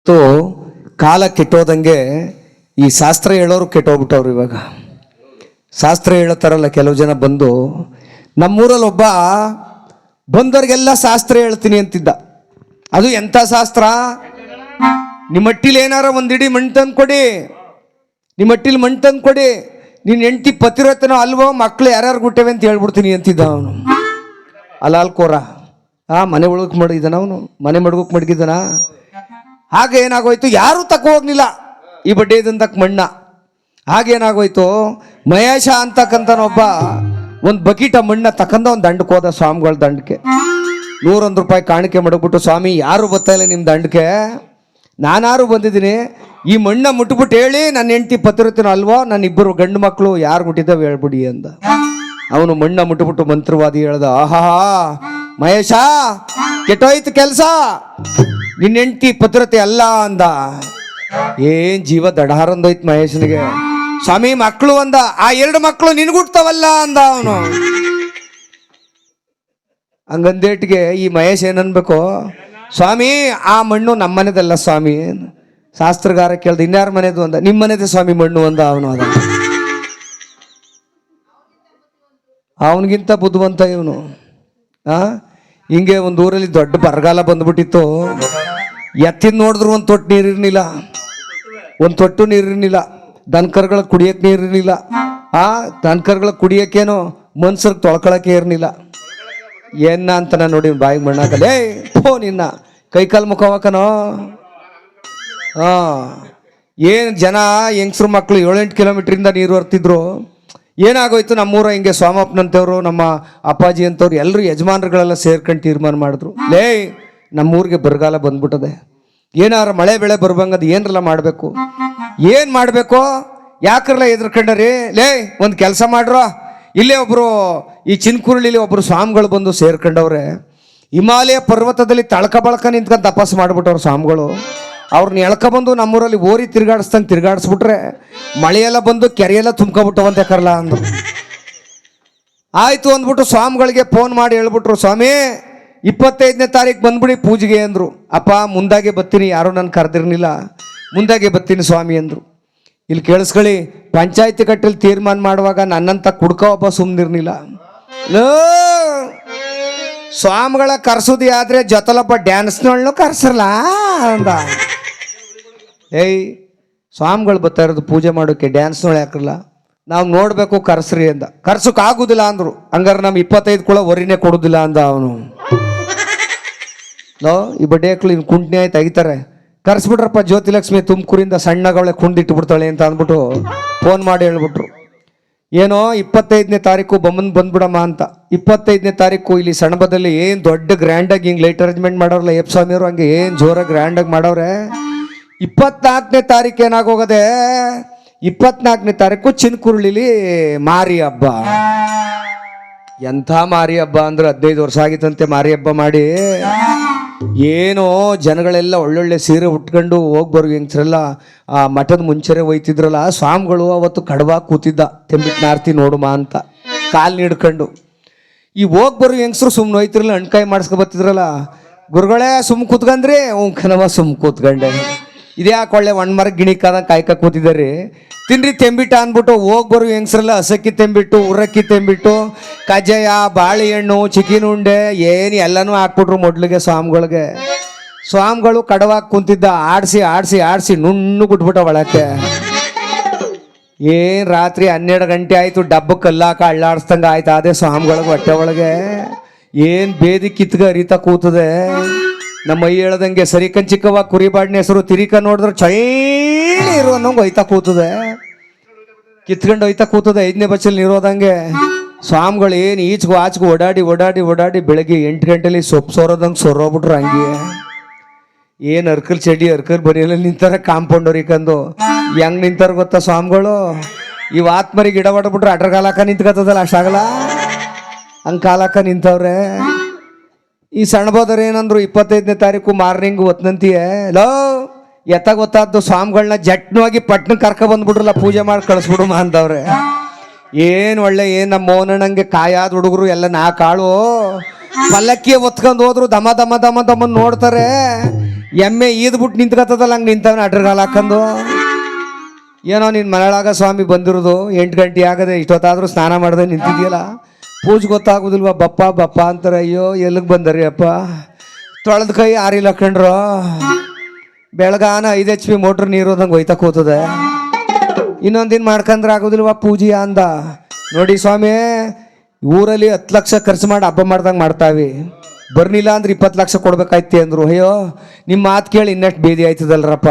ತು ಕಾಲ ಕೆಟ್ಟೋದಂಗೆ ಈ ಶಾಸ್ತ್ರ ಹೇಳೋರು ಕೆಟ್ಟೋಗ್ಬಿಟ್ಟವ್ರು. ಇವಾಗ ಶಾಸ್ತ್ರ ಹೇಳೋತಾರಲ್ಲ ಕೆಲವು ಜನ ಬಂದು, ನಮ್ಮೂರಲ್ಲಿ ಒಬ್ಬ ಬಂದವ್ರಿಗೆಲ್ಲ ಶಾಸ್ತ್ರ ಹೇಳ್ತೀನಿ ಅಂತಿದ್ದ. ಅದು ಎಂಥ ಶಾಸ್ತ್ರ? ನಿಮ್ಮ ಹಟ್ಟಿಲಿ ಏನಾರ ಒಂದಿಡಿ ಮಣ್ಣು ತಂದು ಕೊಡಿ, ನಿಮ್ಮ ಹಟ್ಟಿಲಿ ಮಣ್ಣು ತಂದು ಕೊಡಿ, ನಿನ್ನ ಹೆಂಡತಿ ಪತಿರತನೋ ಅಲ್ವೋ, ಮಕ್ಕಳು ಯಾರ್ಯಾರು ಗುಟ್ಟವೆ ಅಂತ ಹೇಳ್ಬಿಡ್ತೀನಿ ಅಂತಿದ್ದ ಅವನು. ಅಲ್ಕೋರ ಮನೆ ಒಳಗೆ ಮಡಗಿದ್ದಾನ, ಅವನು ಮನೆ ಮಡ್ಗಕ್ಕೆ ಮಡಗಿದ್ದಾನ. ಹಾಗೆ ಏನಾಗೋಯ್ತು, ಯಾರೂ ತಕ್ಕ ಹೋಗ್ಲಿಲ್ಲ ಈ ಬಡ್ಡೆ ಇದಂತಕ್ಕೆ ಮಣ್ಣ. ಹಾಗೇನಾಗೋಯ್ತು, ಮಹೇಶ ಅಂತಕ್ಕಂಥನೊಬ್ಬ ಒಂದು ಬಕೀಟ ಮಣ್ಣ ತಕ್ಕಂದ ಒಂದು ದಂಡಕ್ಕೆ ಹೋದ, ಸ್ವಾಮಿಗಳ ದಂಡಕ್ಕೆ. 101 ರೂಪಾಯಿ ಕಾಣಿಕೆ ಮಡಗ್ಬಿಟ್ಟು, ಸ್ವಾಮಿ ಯಾರು ಬರ್ತಾ ಇಲ್ಲ ನಿಮ್ಮ ದಂಡಕ್ಕೆ, ನಾನಾರು ಬಂದಿದ್ದೀನಿ, ಈ ಮಣ್ಣ ಮುಟ್ಬಿಟ್ಟು ಹೇಳಿ ನನ್ನ ಹೆಂಡತಿ ಪತಿರತನೋ ಅಲ್ವೋ, ನನ್ನ ಇಬ್ಬರು ಗಂಡು ಮಕ್ಕಳು ಯಾರು ಮುಟ್ಟಿದ್ದಾವೆ ಹೇಳ್ಬಿಡಿ ಅಂದ. ಅವನು ಮಣ್ಣ ಮುಟ್ಬಿಟ್ಟು ಮಂತ್ರವಾದಿ ಹೇಳ್ದ, ಆಹಾ ಮಹೇಶ ಕೆಟ್ಟೋಯ್ತು ಕೆಲಸ, ನಿನ್ನ ಹೆಂಡತಿ ಪತಿರತೆ ಅಲ್ಲ ಅಂದ. ಏನ್ ಜೀವ ದಡಾರಂದೋಯ್ತು ಮಹೇಶನಿಗೆ. ಸ್ವಾಮಿ ಮಕ್ಕಳು ಅಂದ, ಆ 2 ಮಕ್ಕಳು ನಿನ್ಗುಡ್ತಾವಲ್ಲ ಅಂದ ಅವನು. ಹಂಗಂದೇಟಿಗೆ ಈ ಮಹೇಶ್ ಏನನ್ಬೇಕು, ಸ್ವಾಮಿ ಆ ಮಣ್ಣು ನಮ್ಮನೆದಲ್ಲ ಸ್ವಾಮಿ. ಶಾಸ್ತ್ರಗಾರ ಕೇಳ್ದ, ಇನ್ಯಾರ ಮನೆದು ಅಂದ, ನಿಮ್ಮ ಮನೆದೇ ಸ್ವಾಮಿ ಮಣ್ಣು ಅಂದ ಅವನು. ಅದ ಅವನಿಗಿಂತ ಬುದ್ಧಿವಂತ ಇವನು. ಹಿಂಗೆ ಒಂದು ಊರಲ್ಲಿ ದೊಡ್ಡ ಬರಗಾಲ ಬಂದ್ಬಿಟ್ಟಿತ್ತು. ಎತ್ತಿನ ನೋಡಿದ್ರು ಒಂದು ತೊಟ್ಟು ನೀರಿರ್ಲಿಲ್ಲ, ಒಂದು ತೊಟ್ಟು ನೀರಿರ್ಲಿಲ್ಲ. ದನಕರುಗಳ ಕುಡಿಯಕ್ಕೆ ನೀರಿರ್ಲಿಲ್ಲ. ದನಕರುಗಳ ಕುಡಿಯೋಕ್ಕೇನೋ ಮನ್ಸರ್ಗೆ ತೊಳ್ಕೊಳಕ್ಕೆ ಇರ್ಲಿಲ್ಲ. ಏನ ಅಂತ ನಾನು ನೋಡಿ ಬಾಯಿಗೆ ಮಣ್ಣಾಕಲೇ ನಿನ್ನ ಕೈಕಾಲು ಮುಖವಾಕನೋ. ಏನು ಜನ ಹೆಂಗಸ್ರು ಮಕ್ಕಳು 7-8 ಕಿಲೋಮೀಟ್ರಿಂದ ನೀರು ಹೊರ್ತಿದ್ರು. ಏನಾಗೋಯ್ತು, ನಮ್ಮೂರ ಹಿಂಗೆ ಸೋಮಪ್ಪನಂತವ್ರು, ನಮ್ಮ ಅಪ್ಪಾಜಿ ಅಂತವ್ರು ಎಲ್ಲರೂ ಯಜಮಾನ್ರುಗಳೆಲ್ಲ ಸೇರ್ಕೊಂಡು ತೀರ್ಮಾನ ಮಾಡಿದ್ರು, ಲೇ ನಮ್ಮೂರಿಗೆ ಬರಗಾಲ ಬಂದ್ಬಿಟ್ಟದೆ, ಏನಾರ ಮಳೆ ಬೆಳೆ ಬರ್ಬಂಗದು ಏನರಲ್ಲ ಮಾಡಬೇಕು. ಏನು ಮಾಡಬೇಕು, ಯಾಕ್ರಲ್ಲ ಎದ್ರಕಂಡ್ರಿ, ಲೇ ಒಂದು ಕೆಲಸ ಮಾಡ್ರೋ, ಇಲ್ಲೇ ಒಬ್ಬರು ಈ ಚಿನ್ಕುರುಳಿಲಿ ಒಬ್ಬರು ಸ್ವಾಮಿಗಳು ಬಂದು ಸೇರ್ಕೊಂಡವ್ರೆ. ಹಿಮಾಲಯ ಪರ್ವತದಲ್ಲಿ ತಳಕ ಬಳಕ ನಿಂತ್ಕೊಂಡು ತಪಸ್ಸು ಮಾಡಿಬಿಟ್ಟವ್ರು ಸ್ವಾಮಿಗಳು. ಅವ್ರನ್ನ ಎಳ್ಕೊಬಂದು ನಮ್ಮೂರಲ್ಲಿ ಓರಿ ತಿರ್ಗಾಡಿಸ್ದಂಗೆ ತಿರ್ಗಾಡಿಸ್ಬಿಟ್ರೆ ಮಳೆಯೆಲ್ಲ ಬಂದು ಕೆರೆಯೆಲ್ಲ ತುಂಬ್ಕೊಬಿಟ್ಟವಂತೆ ಕರಲ್ಲ ಅಂದರು. ಆಯಿತು ಅಂದ್ಬಿಟ್ಟು ಸ್ವಾಮಿಗಳಿಗೆ ಫೋನ್ ಮಾಡಿ ಹೇಳ್ಬಿಟ್ರು, ಸ್ವಾಮಿ 25ನೇ ತಾರೀಕು ಬಂದ್ಬಿಡಿ ಪೂಜೆಗೆ ಅಂದರು. ಅಪ್ಪ ಮುಂದಾಗೆ ಬರ್ತೀನಿ, ಯಾರೂ ನಾನು ಕರೆದಿರ್ಲಿಲ್ಲ, ಮುಂದಾಗೆ ಬರ್ತೀನಿ ಸ್ವಾಮಿ ಅಂದರು. ಇಲ್ಲಿ ಕೇಳಿಸ್ಕೊಳ್ಳಿ, ಪಂಚಾಯತಿ ಕಟ್ಟಲ್ಲಿ ತೀರ್ಮಾನ ಮಾಡುವಾಗ ನನ್ನಂತ ಕುಡ್ಕೋ ಒಬ್ಬ ಸುಮ್ಮನಿರ್ಲಿಲ್ಲ. ಸ್ವಾಮಿಗಳ ಕರ್ಸೋದಿ ಆದ್ರೆ ಜೊತೆಲೊಬ್ಬ ಡ್ಯಾನ್ಸ್ನೊಳ್ಳು ಕರ್ಸಲ್ಲ ಅಂದ. ಏಯ್ ಸ್ವಾಮಿಗಳು ಬರ್ತಾ ಇರೋದು ಪೂಜೆ ಮಾಡೋಕ್ಕೆ, ಡ್ಯಾನ್ಸ್ನೊಳು ಯಾಕಲ್ಲ, ನಾವು ನೋಡಬೇಕು ಕರ್ಸ್ರಿ ಅಂದ. ಕರ್ಸೋಕೆ ಆಗುದಿಲ್ಲ ಅಂದರು. ಹಂಗಾರೆ ನಮ್ಮ 25 ಕೂಡ ಹೊರಿನೇ ಕೊಡೋದಿಲ್ಲ ಅಂದ ಅವನು. ಈ ಬಡ್ಡೆ ಮಕ್ಕಳು ಇನ್ನು ಕುಂಟ್ನಿ ಆಯ್ತು ತೆಗಿತಾರೆ, ಕರ್ಸ್ಬಿಟ್ರಪ್ಪ ಜ್ಯೋತಿಲಕ್ಷ್ಮಿ ತುಮಕೂರಿಂದ ಸಣ್ಣಗಳೇ ಕುಂಡಿಟ್ಟು ಬಿಡ್ತಾಳೆ ಅಂತ ಅಂದ್ಬಿಟ್ಟು ಫೋನ್ ಮಾಡಿ ಹೇಳ್ಬಿಟ್ರು. ಏನೋ 25ನೇ ತಾರೀಕು ಬಂದ್ಬಿಡಮ್ಮ ಅಂತ. 25ನೇ ತಾರೀಕು ಇಲ್ಲಿ ಸಣ್ಣಬದಲ್ಲಿ ಏನು ದೊಡ್ಡ ಗ್ರ್ಯಾಂಡಾಗಿ ಹಿಂಗೆ ಲೈಟ್ ಅರೇಂಜ್ಮೆಂಟ್ ಮಾಡೋರಲ್ಲ ಎಫ್ ಸ್ವಾಮಿಯವರು, ಹಂಗೆ ಏನು ಜೋರಾಗಿ ಗ್ರ್ಯಾಂಡಾಗಿ ಮಾಡವ್ರೆ. 24ನೇ ತಾರೀಕು ಏನಾಗೋಗದೆ, 24ನೇ ತಾರೀಕು ಚಿನ್ಕುರುಳಿಲಿ ಮಾರಿ ಹಬ್ಬ. ಎಂಥ ಮಾರಿ ಹಬ್ಬ ಅಂದ್ರೆ 15 ವರ್ಷ ಆಗಿತ್ತಂತೆ ಮಾರಿ ಹಬ್ಬ ಮಾಡಿ. ಏನೋ ಜನಗಳೆಲ್ಲ ಒಳ್ಳೊಳ್ಳೆ ಸೀರೆ ಉಟ್ಕೊಂಡು ಹೋಗ್ಬರು ಹೆಂಗಸರೆಲ್ಲ ಆ ಮಠದ ಮುಂಚೆರೆ ಒಯ್ತಿದ್ರಲ್ಲ, ಸ್ವಾಮಿಗಳು ಅವತ್ತು ಕಡವಾ ಕೂತಿದ್ದ, ತೆಂಬಿಟ್ಟು ನಾರ್ತಿ ನೋಡುಮ ಅಂತ ಕಾಲು ನೀಡ್ಕೊಂಡು. ಈ ಹೋಗ್ಬರು ಹೆಂಗಸರು ಸುಮ್ಮನೆ ಹೋಯ್ತಿರಲ್ಲ, ಹಣ್ಕಾಯಿ ಮಾಡಿಸ್ಕೊ ಬರ್ತಿದ್ರಲ್ಲ, ಗುರುಗಳೇ ಸುಮ್ಮ ಕೂತ್ಕಂದ್ರಿ, ಕನವ ಸುಮ್ಮ ಕೂತ್ಕೊಂಡೆ, ಇದ್ಯಾಕೆ ಒಳ್ಳೆ ಒಣ್ಮರ ಗಿಣಿಕಾದ ಕಾಯ್ಕ ಕೂತಿದ್ದಾರೆ, ತಿನ್ರಿ ತೆಂಬಿಟ್ಟು ಅಂದ್ಬಿಟ್ಟು ಹೋಗ್ಬರು ಹೆಂಗಸ್ರಲ್ಲ ಹಸಕ್ಕಿ ತೆಂಬಿಟ್ಟು, ಉರಕ್ಕಿ ತೆಂಬಿಟ್ಟು, ಕಜ್ಜಾಯ, ಬಾಳೆಹಣ್ಣು, ಚಿಕನ್ ಉಂಡೆ ಏನು ಎಲ್ಲನೂ ಹಾಕ್ಬಿಟ್ರು ಮೊಡ್ಲಿಗೆ ಸ್ವಾಮಿಗಳಿಗೆ. ಸ್ವಾಮಿಗಳು ಕಡವಾಗಿ ಕುಂತಿದ್ದ, ಆಡಿಸಿ ಆಡಿಸಿ ಆಡಿಸಿ ನುಣ್ಣು ಬಿಟ್ಬಿಟ್ಟ ಒಳಕ್ಕೆ. ಏನು ರಾತ್ರಿ 12 ಗಂಟೆ ಆಯಿತು, ಡಬ್ಬ ಕಲ್ಲಾಕ ಅಳ್ಳಾಡಿಸ್ದಂಗೆ ಆಯ್ತು ಅದೇ ಸ್ವಾಮಿಗಳಿಗೆ ಹೊಟ್ಟೆ ಒಳಗೆ. ಏನು ಬೇದಿ ಕಿತ್ಗ ಅರಿತಾ ಕೂತದೆ. ನಮ್ಮ ಮೈ ಹೇಳ್ದಂಗೆ ಸರಿ ಕಂಚಿಕವ ಕುರಿಬಾಡಿನ ಹೆಸರು ತಿರಿಕ ನೋಡಿದ್ರೆ ಚೈಲಿ ಇರುವ ಅನ್ನೋಂಗೆ ಒಯ್ತಾ ಕೂತದೆ, ಕಿತ್ಕೊಂಡು ಒಯ್ತಾ ಕೂತದೆ 5ನೇ ಬಚ್ಚಲ್ಲಿ ನೀರೋದಂಗೆ. ಸ್ವಾಮಿಗಳು ಏನು ಈಚೆಗೂ ಆಚೆಗೂ ಓಡಾಡಿ ಓಡಾಡಿ ಓಡಾಡಿ ಬೆಳಗ್ಗೆ 8 ಗಂಟೆಲಿ ಸೊಪ್ಪು ಸೋರೋದಂಗೆ ಸೊರೋಗ್ಬಿಟ್ರು. ಹಂಗೆ ಏನು ಅರ್ಕಲ್ ಚಡಿ ಅರ್ಕಲ್ ಬರಿಯಲ್ಲ ನಿಂತಾರ ಕಾಂಪೌಂಡವ್ರಿಕಂದು. ಹೆಂಗೆ ನಿಂತಾರ ಗೊತ್ತಾ ಸ್ವಾಮಿಗಳು, ಇವು ಆತ್ಮರಿಗೆ ಗಿಡ ಹೊಡ್ಬಿಟ್ರೆ ಅಡ್ರ ಕಾಲಾಕ ನಿಂತ್ಕತ್ತದಲ್ಲ ಅಷ್ಟಾಗಲ್ಲ, ಹಂಗೆ ಕಾಲಾಕ ನಿಂತವ್ರೆ. ಈ ಸಣ್ಣಬೋದವ್ರು ಏನಂದ್ರು, 25ನೇ ತಾರೀಕು ಮಾರ್ನಿಂಗ್ ಹೊತ್ನಂತೀಯ ಲೋ ಎತ್ತ ಗೊತ್ತಾದ್ದು ಸ್ವಾಮಿಗಳನ್ನ ಜಟ್ನವಾಗಿ ಪಟ್ನ ಕರ್ಕ ಬಂದ್ಬಿಟ್ರಲ್ಲ, ಪೂಜೆ ಮಾಡಿ ಕಳಿಸ್ಬಿಡುಮ ಅಂದವ್ರೆ. ಏನು ಒಳ್ಳೆ ಏನು ನಮ್ಮ ಮೋನಣ್ಣಂಗೆ ಕಾಯಾದ ಹುಡುಗರು ಎಲ್ಲ 4 ಆಳು ಪಲ್ಲಕ್ಕಿ ಒತ್ಕೊಂಡು ಹೋದ್ರು ದಮ ದಮ ದಮ ದಮ ನೋಡ್ತಾರೆ. ಎಮ್ಮೆ ಈದ್ಬಿಟ್ಟು ನಿಂತ್ಕತ್ತದಲ್ಲ, ಹಂಗೆ ನಿಂತವನ ಅಡ್ರಗಾಲ ಹಾಕೊಂಡು. ಏನೋ ನಿನ್ನ ಮನೆಯೊಳಗ ಸ್ವಾಮಿ ಬಂದಿರೋದು 8 ಗಂಟೆ ಆಗದೆ, ಇಷ್ಟೊತ್ತಾದರೂ ಸ್ನಾನ ಮಾಡ್ದೆ ನಿಂತಿದ್ಯಲ್ಲ, ಪೂಜೆ ಗೊತ್ತಾಗೋದಿಲ್ವ ಬಪ್ಪ ಬಪ್ಪ ಅಂತಾರೆ. ಅಯ್ಯೋ ಎಲ್ಲಿಗೆ ಬಂದರಿ ಅಪ್ಪ, ತೊಳೆದ ಕೈ ಆರಿಲ್ಲ ಕಣ್ರು. ಬೆಳಗಾನ 5 HP ಮೋಟ್ರ್ ನೀರು ಹೋದಂಗೆ ಒಯ್ತಾ ಕೂತದೆ. ಇನ್ನೊಂದಿನ ಮಾಡ್ಕೊಂಡ್ರೆ ಆಗೋದಿಲ್ವ ಪೂಜೆ ಅಂದ. ನೋಡಿ ಸ್ವಾಮಿ, ಊರಲ್ಲಿ 10 ಲಕ್ಷ ಖರ್ಚು ಮಾಡಿ ಹಬ್ಬ ಮಾಡ್ದಂಗೆ ಮಾಡ್ತಾವಿ, ಬರ್ನಿಲ್ಲ ಅಂದ್ರೆ 20 ಲಕ್ಷ ಕೊಡ್ಬೇಕಾಯ್ತಿ ಅಂದರು. ಅಯ್ಯೋ ನಿಮ್ಮ ಮಾತು ಕೇಳಿ ಇನ್ನಷ್ಟು ಬೇದಿ ಆಯ್ತದಲ್ರಪ್ಪ.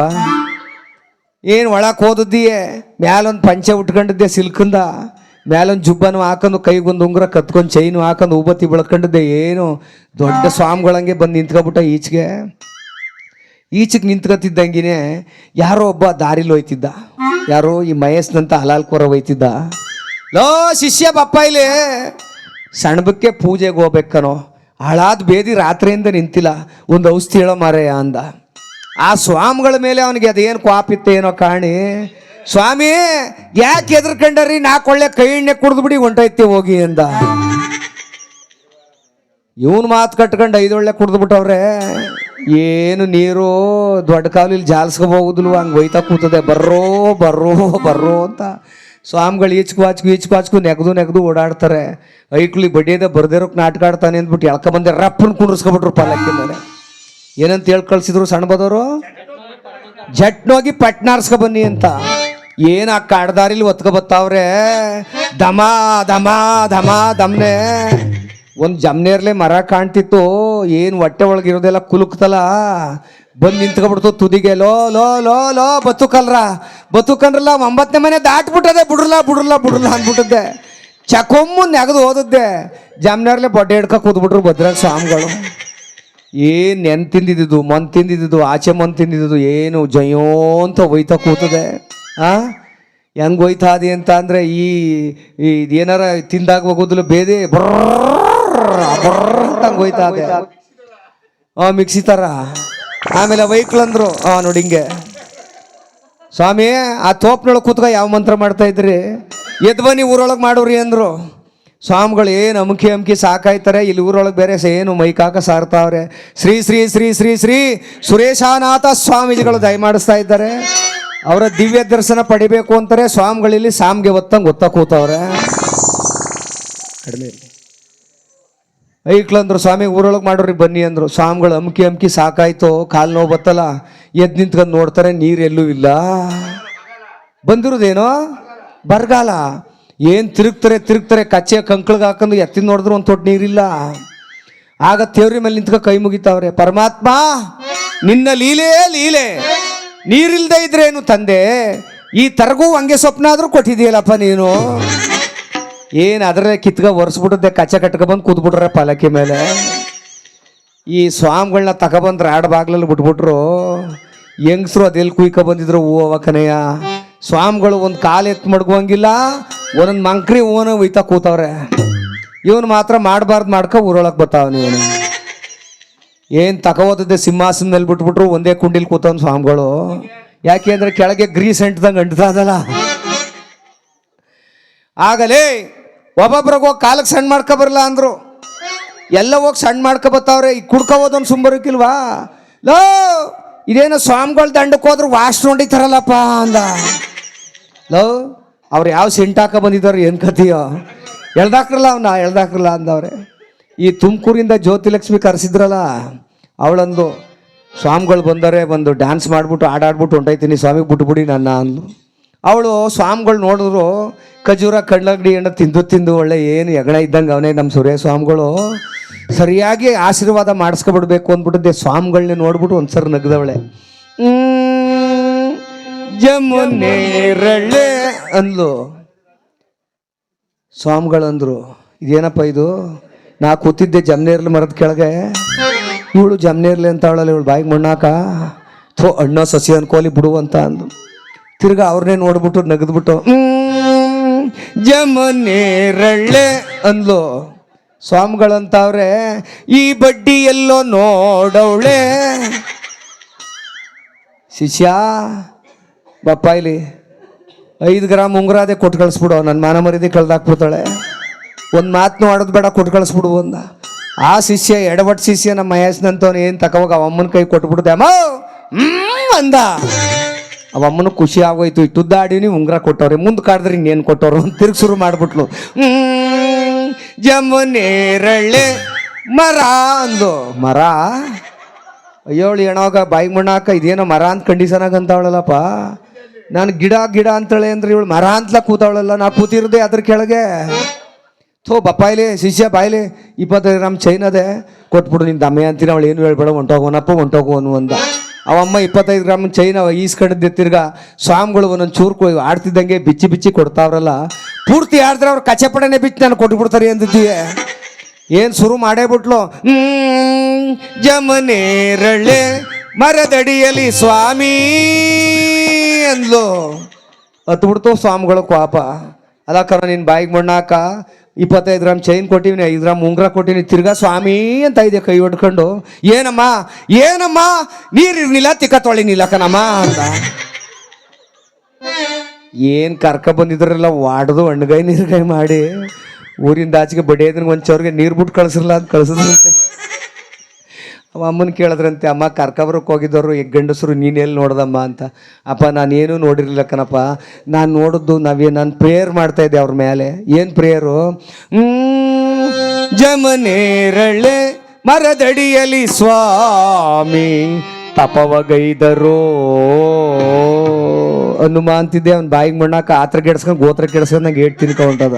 ಏನು ಒಳಕ್ಕೆ ಹೋದದ್ದಿಯೇ, ಮ್ಯಾಲೊಂದು ಪಂಚೆ ಉಟ್ಕೊಂಡಿದ್ದೆ ಸಿಲ್ಕಿಂದ, ಮ್ಯಾಲೊಂದು ಜುಬ್ಬನು ಹಾಕೊಂಡು, ಕೈಗೊಂದು ಉಂಗುರ ಕತ್ಕೊಂಡು ಚೈನು ಹಾಕೊಂಡು ಉಬತ್ತಿ ಬೆಳ್ಕೊಂಡಿದ್ದೆ. ಏನು ದೊಡ್ಡ ಸ್ವಾಮಿಗಳಂಗೆ ಬಂದು ನಿಂತ್ಕೊಬಿಟ್ಟ ಈಚೆಗೆ ನಿಂತ್ಕೊತಿದ್ದಂಗಿನೇ ಯಾರೋ ಒಬ್ಬ ದಾರಿಲಿ ಹೋಯ್ತಿದ್ದ. ಯಾರೋ ಈ ಮಹೇಶ್ನಂತ ಹಲಾಲ್ಕೋರ ಹೋಯ್ತಿದ್ದ. ಲೋ ಶಿಷ್ಯ ಬಪ್ಪ ಇಲ್ಲಿ, ಸಣ್ಣಬಕ್ಕೆ ಪೂಜೆಗೆ ಹೋಗ್ಬೇಕನೋ, ಹಾಳಾದ ಬೇದಿ ರಾತ್ರಿಯಿಂದ ನಿಂತಿಲ್ಲ, ಒಂದು ಔಷಧಿ ಹೇಳೋ ಮಾರಯ್ಯ ಅಂದ. ಆ ಸ್ವಾಮಿಗಳ ಮೇಲೆ ಅವನಿಗೆ ಅದೇನು ಕ್ವಾಪಿತ್ತೇನೋ ಕಾಣಿ, ಸ್ವಾಮಿ ಯಾಕೆ ಎದ್ರಕಂಡರಿ, ನಾಕೊಳ್ಳೆ ಕೈ ಎಣ್ಣೆ ಕುಡಿದ್ಬಿಡಿ ಹೊಂಟೈತಿ ಹೋಗಿ ಅಂದ. ಇವನು ಮಾತು ಕಟ್ಕೊಂಡು 5 ಒಳ್ಳೆ ಕುಡಿದ್ಬಿಟ್ಟವ್ರೆ. ಏನು ನೀರು ದೊಡ್ಡ ಕಾಲಲ್ಲಿ ಜಾಲ್ಸ್ಕೋಬೋಗುದಿಲ್ವ, ಹಂಗೆ ಒಯ್ತಾ ಕೂತದೆ. ಬರ್ರೋ ಬರ್ರೋ ಬರ್ರೋ ಅಂತ ಸ್ವಾಮಿಗಳು ಈಚ್ಕು ನೆಗದು ಓಡಾಡ್ತಾರೆ. ಐಕ್ಳಿ ಬಡ್ಡಿಯದ ಬರ್ದಿರೋಕೆ ನಾಟಕ ಆಡ್ತಾನೆ ಅಂದ್ಬಿಟ್ಟು ಎಳ್ಕೊಂಬಂದೆ ರಪ್ಪನ್ ಕುಂಡ್ರಿಸ್ಕೊಬಿಟ್ರು ಪಲ್ಲಕ್ಕಿ ಮೇಲೆ. ಏನಂತ ಹೇಳಿ ಕಳ್ಸಿದ್ರು ಸಣ್ಣ ಬದವರು, ಜಟ್ನೋಗಿ ಪಟ್ನಾರ್ಸ್ಕೊ ಬನ್ನಿ ಅಂತ. ಏನು ಆ ಕಾಡ್ದಾರಿಲಿ ಒತ್ಕೊಬತ್ತಾವ್ರೆ, ದಮ ದಮ ದಮ ದಮ್ನೆ. ಒಂದು ಜಮ್ನೇರ್ಲೆ ಮರ ಕಾಣ್ತಿತ್ತು, ಏನು ಹೊಟ್ಟೆ ಒಳಗಿರೋದೆಲ್ಲ ಕುಲುಕ್ತಲ್ಲ, ಬಂದು ನಿಂತ್ಕೊಬಿಡ್ತು ತುದಿಗೆ. ಲೋ ಲೋ ಲೋ ಲೋ ಬತ್ತುಕಂದ್ರಲ್ಲ 9ನೇ ಮನೆ ದಾಟ್ಬಿಟ್ಟದೆ, ಬಿಡ್ರಲ್ಲ ಅಂದ್ಬಿಟ್ಟದ್ದೆ. ಚಕೊಮ್ಮು ನೆಗದು ಓದದ್ದೆ. ಜಮ್ನೇರ್ಲೆ ಬೊಡ್ಡೆ ಹಿಡ್ಕ ಕೂತ್ಬಿಟ್ರು ಭದ್ರಾಗ ಸ್ವಾಮಿಗಳು. ಏನು ನೆನ್ ತಿಂದಿದ್ದು ಮನ್ ತಿಂದಿದ್ದು ಆಚೆ ಮನ್ ತಿಂದಿದ್ದು ಏನು ಜಯೋ ಅಂತ ಒಯ್ತಾ ಕೂತದೆ. ಹೆಂಗೆ ಒಯ್ತಾ ಅದಿ ಅಂತ ಅಂದರೆ, ಈ ಏನಾರ ತಿಂದಾಗ ಹೋಗೋದಿಲ್ಲ, ಬೇದೆ ಬರ್ರಂಗೆ ಹೋಯ್ತಾ ಅದೇ ಮಿಕ್ಸಿ ಥರ. ಆಮೇಲೆ ವೈಕ್ಳಂದ್ರು, ನೋಡಿ ಹಿಂಗೆ ಸ್ವಾಮಿ ಆ ತೋಪ್ನೊಳಗೆ ಕೂತ್ಕ ಯಾವ ಮಂತ್ರ ಮಾಡ್ತಾ ಇದ್ರಿ, ಎದ್ದು ಬನ್ನಿ ಊರೊಳಗೆ ಮಾಡೋರಿ ಅಂದರು. ಸ್ವಾಮಿಗಳು ಏನು ಅಮುಕಿ ಸಾಕಾಯ್ತಾರೆ. ಇಲ್ಲಿ ಊರೊಳಗೆ ಬೇರೆ ಏನು ಮೈಕಾಕ ಸಾರ್ತಾವ್ರೆ. ಶ್ರೀ ಶ್ರೀ ಶ್ರೀ ಶ್ರೀ ಶ್ರೀ ಸುರೇಶಾನಾಥ ಸ್ವಾಮೀಜಿಗಳು ದಯಮಾಡಿಸ್ತಾ ಇದ್ದಾರೆ. ಅವರ ದಿವ್ಯ ದರ್ಶನ ಪಡಿಬೇಕು ಅಂತಾರೆ. ಸ್ವಾಮಿಗಳಲ್ಲಿ ಸಾಮ್ಗೆ ಗೊತ್ತಾ ಕೂತವ್ರೆ. ಕಡಿಮೆ ಐಕ್ಳಂದ್ರು, ಸ್ವಾಮಿ ಊರೊಳಗೆ ಮಾಡೋರಿ ಬನ್ನಿ ಅಂದರು. ಸ್ವಾಮಿಗಳು ಅಮ್ಕಿ ಸಾಕಾಯ್ತು, ಕಾಲು ನೋವು ಬತ್ತಲ್ಲ, ಎದ್ದು ನಿಂತ್ಕೊಂಡು ನೋಡ್ತಾರೆ, ನೀರೆಲ್ಲೂ ಇಲ್ಲ. ಬಂದಿರೋದೇನೋ ಬರಗಾಲ. ಏನು ತಿರುಗ್ತಾರೆ ಕಚ್ಚೆ ಕಂಕಳಿಗೆ ಹಾಕೊಂಡು ಎತ್ತಿನ ನೋಡಿದ್ರು ಒಂದು ತೊಟ್ಟು ನೀರಿಲ್ಲ. ಆಗ ತೇವ್ರಿ ಮೇಲೆ ನಿಂತ್ಕೊ ಕೈ ಮುಗಿತಾವ್ರೆ. ಪರಮಾತ್ಮ ನಿನ್ನ ಲೀಲೆ ನೀರಿಲ್ದೇ ಇದ್ರೇನು ತಂದೆ, ಈ ತರಗೂ ಹಂಗೆ ಸ್ವಪ್ನ ಆದರೂ ಕೊಟ್ಟಿದೆಯಲ್ಲಪ್ಪ ನೀನು. ಏನು ಅದರಲ್ಲೇ ಕಿತ್ಕ ಒರೆಸ್ಬಿಟ್ಟದ್ದೆ, ಕಚ್ಚೆ ಕಟ್ಕೊಬಂದು ಕೂತ್ಬಿಟ್ರೆ ಪಲ್ಲಕ್ಕಿ ಮೇಲೆ. ಈ ಸ್ವಾಮಿಗಳನ್ನ ತಗೊಬಂದ್ರೆ ಬಾಗ್ಲಲ್ಲಿ ಬಿಟ್ಬಿಟ್ರು. ಹೆಂಗಸ್ರು ಅದೆಲ್ಲಿ ಕುಯ್ಕೊ ಬಂದಿದ್ರು ಹೂವ ಕನೆಯ. ಸ್ವಾಮಿಗಳು ಒಂದು ಕಾಲು ಎತ್ತು ಮಡ್ಗೋಂಗಿಲ್ಲ, ಒಂದೊಂದು ಮಂಕ್ರಿ ಹೂವನ ಒಯ್ತಾ ಕೂತವ್ರೆ. ಇವನು ಮಾತ್ರ ಮಾಡಬಾರ್ದು ಮಾಡ್ಕೊ ಊರೊಳಗೆ ಬರ್ತಾವನು. ಇವನು ಏನು ತಗೋದದ್ದೆ ಸಿಂಹಾಸನದಲ್ಲಿ ಬಿಟ್ಬಿಟ್ರು, ಒಂದೇ ಕುಂಡಿಲಿ ಕೂತವನು ಸ್ವಾಮಿಗಳು. ಯಾಕೆ ಅಂದರೆ ಕೆಳಗೆ ಗ್ರೀಸ್ ಎಂಟ್ದಂಗೆ ಅಂಟ್ತಾ ಅದಲ್ಲ. ಆಗಲೇ ಒಬ್ಬೊಬ್ರಿಗೆ ಹೋಗಿ ಕಾಲಕ್ಕೆ ಸಣ್ಣ ಮಾಡ್ಕೊ ಬರಲ್ಲ ಅಂದರು. ಎಲ್ಲ ಹೋಗಿ ಸಣ್ಣ ಮಾಡ್ಕೊ ಬತ್ತಾವ್ರೆ. ಈಗ ಕುಡ್ಕೋಬೋದೊಂದು ಸುಂಬರಕ್ಕಿಲ್ವಾ. ಲೋ ಇದೇನೋ ಸ್ವಾಮಿಗಳು ದಂಡಕ್ಕೆ ಹೋದ್ರು ವಾಶ್ ನೋಡಿತಾರಲ್ಲಪ್ಪ ಅಂದ. ಲೋ ಅವ್ರು ಯಾವ ಸೆಂಟಾಕ ಬಂದಿದ್ದಾರೆ ಏನು ಕಥೆಯೋ, ಎಳ್ದಾಕ್ರಲ್ಲ ಅಂದವ್ರೆ. ಈ ತುಮಕೂರಿಂದ ಜ್ಯೋತಿಲಕ್ಷ್ಮಿ ಕರೆಸಿದ್ರಲ್ಲ, ಅವಳಂದು ಸ್ವಾಮಿಗಳು ಬಂದು ಡ್ಯಾನ್ಸ್ ಮಾಡಿಬಿಟ್ಟು ಆಡಾಡ್ಬಿಟ್ಟು ಹೊಂಟೈತೀನಿ ಸ್ವಾಮಿಗೆ ಬಿಟ್ಬಿಡಿ ನನ್ನ ಅಂದು. ಅವಳು ಸ್ವಾಮಿಗಳು ನೋಡಿದ್ರು, ಖಜೂರ ಕಳ್ಳಂಗಡಿ ಹಣ್ಣು ತಿಂದು ಒಳ್ಳೆ ಏನು ಹೆಗಣ ಇದ್ದಂಗೆ ಅವನೇ ನಮ್ಮ ಸುರೇಶ ಸ್ವಾಮಿಗಳು. ಸರಿಯಾಗಿ ಆಶೀರ್ವಾದ ಮಾಡಿಸ್ಕೊಬಿಡ್ಬೇಕು ಅಂದ್ಬಿಟ್ಟಿದ್ದೆ. ಸ್ವಾಮಿಗಳನ್ನೇ ನೋಡ್ಬಿಟ್ಟು ಒಂದ್ಸರಿ ನಗ್ದವಳೆ. ಜಮುನೇರಳೆ ಅಂದ್ಲು. ಸ್ವಾಮಿಗಳಂದ್ರು, ಇದೇನಪ್ಪ ಇದು, ನಾ ಕೂತಿದ್ದೆ ಜಮ್ನೇರ್ಲಿ ಮರದ ಕೆಳಗೆ, ಇವಳು ಜಮ್ನೇರ್ಲಿ ಅಂತ ಅವಳಲ್ಲ, ಇವಳು ಬಾಯಿಗೆ ಮಣ್ಣಾಕ ಅಣ್ಣ ಸಸಿ ಅನ್ಕೋಲಿ ಬಿಡು ಅಂತ ಅಂದು. ತಿರ್ಗಾ ಅವ್ರನ್ನೇ ನೋಡ್ಬಿಟ್ಟು ನಗದ್ಬಿಟ್ಟು ಜಮನೇರಳೆ ಅಂದ್ಲು. ಸ್ವಾಮಿಗಳಂತವ್ರೆ, ಈ ಬಡ್ಡಿ ಎಲ್ಲೋ ನೋಡವಳೆ. ಶಿಷ್ಯ ಬಪ್ಪ ಇಲ್ಲಿ 5 ಗ್ರಾಮ್ ಉಂಗುರಾದೆ ಕೊಟ್ಟು ಕಳಿಸ್ಬಿಡು, ನನ್ನ ಮಾನ ಮರ್ಯಾದೆ ಕಳ್ದಾಕ್ಬಿಡ್ತಾಳೆ. ಒಂದು ಮಾತನ್ನು ಆಡೋದು ಬೇಡ, ಕೊಟ್ಟು ಕಳಿಸ್ಬಿಡು ಅಂದ. ಆ ಶಿಷ್ಯ ಎಡವಟ್ ಶಿಷ್ಯ ನಮ್ಮ ಮಹೇಶ್ನಂತವನು ಏನು ತಗೋವಾಗ ಅಮ್ಮನ ಕೈ ಕೊಟ್ಬಿಡ್ದೆ ಅಮ್ಮ ಅಂದ. ಅವಮ್ಮನ ಖುಷಿ ಆಗೋಯ್ತು. ಇಟ್ಟುದ್ದಾಡಿನಿ ಉಂಗ್ರ ಕೊಟ್ಟವ್ರೆ, ಮುಂದೆ ಕಾಡಿದ್ರೆ ಇನ್ನೇನು ಕೊಟ್ಟವ್ರು ಅಂತ ತಿರ್ಗಿ ಶುರು ಮಾಡ್ಬಿಟ್ಲು. ಜಮುನೇರಳೆ ಮರ ಅಂದು. ಮರ ಅಯ್ಯೋಳು ಹೆಣವಾಗ ಬಾಯಿ ಮಣ್ಣಾಕ ಇದೇನೋ ಮರ ಅಂತ ಕಂಡೀಷನ್ ಆಗಂತವಳಲ್ಲಪ್ಪ. ನಾನು ಗಿಡ ಗಿಡ ಅಂತೇಳಿ ಅಂದ್ರೆ ಇವಳು ಮರ ಅಂತಲ ಕೂತವಳಲ್ಲ. ನಾ ಕೂತಿರೋದೆ ಅದ್ರ ಕೆಳಗೆ. ಥೋ ಬಪ್ಪಾಯಿಲೆ ಶಿಷ್ಯ ಬಾಯಿಲೆ 25 ಗ್ರಾಮ್ ಚೈನ್ ಅದೇ ಕೊಟ್ಬಿಡು ನಿನ್ನ ದಮ್ಮೆ ಅಂತೀನಿ. ಅವಳು ಏನು ಹೇಳ್ಬೇಡ, ಹೊಂಟೋಗೋನು ಅಂದ. ಅವಮ್ಮ 25 ಗ್ರಾಮ್ ಚೈನ್ ಈಸ್ಕಂಡಿದ್ದೆ. ತಿರ್ಗಾ ಸ್ವಾಮಿಗಳು ಒಂದೊಂದು ಚೂರು ಆಡ್ತಿದ್ದಂಗೆ ಬಿಚ್ಚಿ ಬಿಚ್ಚಿ ಕೊಡ್ತಾವ್ರಲ್ಲ. ಪೂರ್ತಿ ಆಡಿದ್ರೆ ಅವ್ರು ಕಚಪಡನೆ ಬಿಚ್ಚಿ ನಾನು ಕೊಟ್ಬಿಡ್ತಾರೆ ಅಂದಿದ್ದೀವಿ. ಏನು ಶುರು ಮಾಡೇ ಬಿಟ್ಲು. ಜಮನೇರಳೆ ಮರದಡಿಯಲ್ಲಿ ಸ್ವಾಮಿ ಅಂದ್ಲು. ಹತ್ಬಿಡ್ತು ಸ್ವಾಮಿಗಳು ಕೋಪ. ಅಲ್ಲ ಕರ ನಿನ್ನ ಬಾಯಿಗೆ ಮಣ್ಣಾಕ 25 ಗ್ರಾಮ್ ಚೈನ್ ಕೊಟ್ಟಿವಿ, 5 ಗ್ರಾಮ್ ಉಂಗ್ರ ಕೊಟ್ಟಿನಿ, ತಿರ್ಗಾ ಸ್ವಾಮಿ ಅಂತ ಇದೆ ಕೈ ಹೊಡ್ಕೊಂಡು. ಏನಮ್ಮ ನೀರಿರ್ನಿಲ್ಲ ತಿಕ್ಕ ತೊಳಿನಿಲ್ಲ ಕಣಮ್ಮ ಅಂತ. ಏನು ಕರ್ಕ ಬಂದಿದ್ರಲ್ಲ ವಾಡ್ದು ಹಣ್ಣುಗಾಯಿ ನೀರ್ಗಾಯಿ ಮಾಡಿ ಊರಿಂದ ಆಚೆಗೆ ಬಡಿಯೋದನ್ನ ಒಂಚವ್ರಿಗೆ ನೀರು ಬಿಟ್ಟು ಕಳಿಸಿರಲ್ಲ ಅಂತ ಕಳ್ಸಿದ್ರಂತೆ. ಅವ ಅಮ್ಮನ ಕೇಳಿದ್ರಂತೆ, ಅಮ್ಮ ಕರ್ಕಬರಕ್ಕೆ ಹೋಗಿದ್ದವರು ಗಂಡಸರು ನೀನೆಲ್ಲಿ ನೋಡ್ದಮ್ಮ ಅಂತ. ಅಪ್ಪ ನಾನೇನು ನೋಡಿರಲಿಲ್ಲ ಕಣಪ್ಪ, ನಾನು ನೋಡಿದ್ದು ನಾನು ಪ್ರೇಯರ್ ಮಾಡ್ತಾ ಇದ್ದೆ ಅವ್ರ ಮೇಲೆ. ಏನು ಪ್ರೇಯರು? ಜಮನೇರಳೆ ಮರದಡಿಯಲ್ಲಿ ಸ್ವಾಮಿ ತಪವಗೈದರೋ ಹನುಮ ಅಂತಿದ್ದೆ. ಅವ್ನ ಬಾಯಿಗೆ ಮಣ್ಣಾಕ ಆತ್ರ ಕೆಡ್ಸ್ಕೊಂಡು ಗೋತ್ರ ಕೆಡ್ಸ್ಕೊಂಡು ನಂಗೆ ಏಟ್ ತಿನ್ಕೊಂಡದ.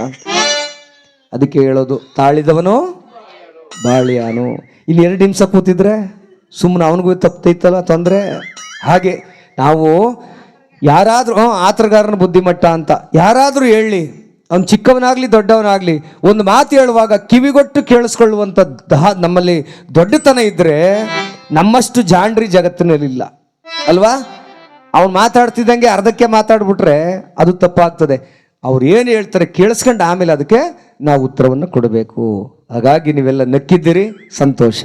ಅದಕ್ಕೆ ಹೇಳೋದು, ತಾಳಿದವನು ಬಾಳಿಯಾನು. ಇಲ್ಲಿ 2 ನಿಮಿಷ ಕೂತಿದ್ರೆ ಸುಮ್ಮನೆ ಅವನಿಗೂ ತಪ್ತೈತಲ್ಲ ತೊಂದರೆ. ಹಾಗೆ ನಾವು ಯಾರಾದರೂ ಆತ್ರಗಾರನ ಬುದ್ಧಿಮಟ್ಟ ಅಂತ ಯಾರಾದರೂ ಹೇಳಿ, ಅವ್ನು ಚಿಕ್ಕವನಾಗಲಿ ದೊಡ್ಡವನಾಗಲಿ, ಒಂದು ಮಾತು ಹೇಳುವಾಗ ಕಿವಿಗೊಟ್ಟು ಕೇಳಿಸ್ಕೊಳ್ಳುವಂಥ ನಮ್ಮಲ್ಲಿ ದೊಡ್ಡತನ ಇದ್ದರೆ ನಮ್ಮಷ್ಟು ಜಾಣ್ರಿ ಜಗತ್ತಿನಲ್ಲಿಲ್ಲ ಅಲ್ವಾ? ಅವ್ನು ಮಾತಾಡ್ತಿದ್ದಂಗೆ ಅರ್ಧಕ್ಕೆ ಮಾತಾಡ್ಬಿಟ್ರೆ ಅದು ತಪ್ಪಾಗ್ತದೆ. ಅವ್ರು ಏನು ಹೇಳ್ತಾರೆ ಕೇಳಿಸ್ಕೊಂಡು ಆಮೇಲೆ ಅದಕ್ಕೆ ನಾವು ಉತ್ತರವನ್ನು ಕೊಡಬೇಕು. ಹಾಗಾಗಿ ನೀವೆಲ್ಲ ನಕ್ಕಿದ್ದೀರಿ, ಸಂತೋಷ.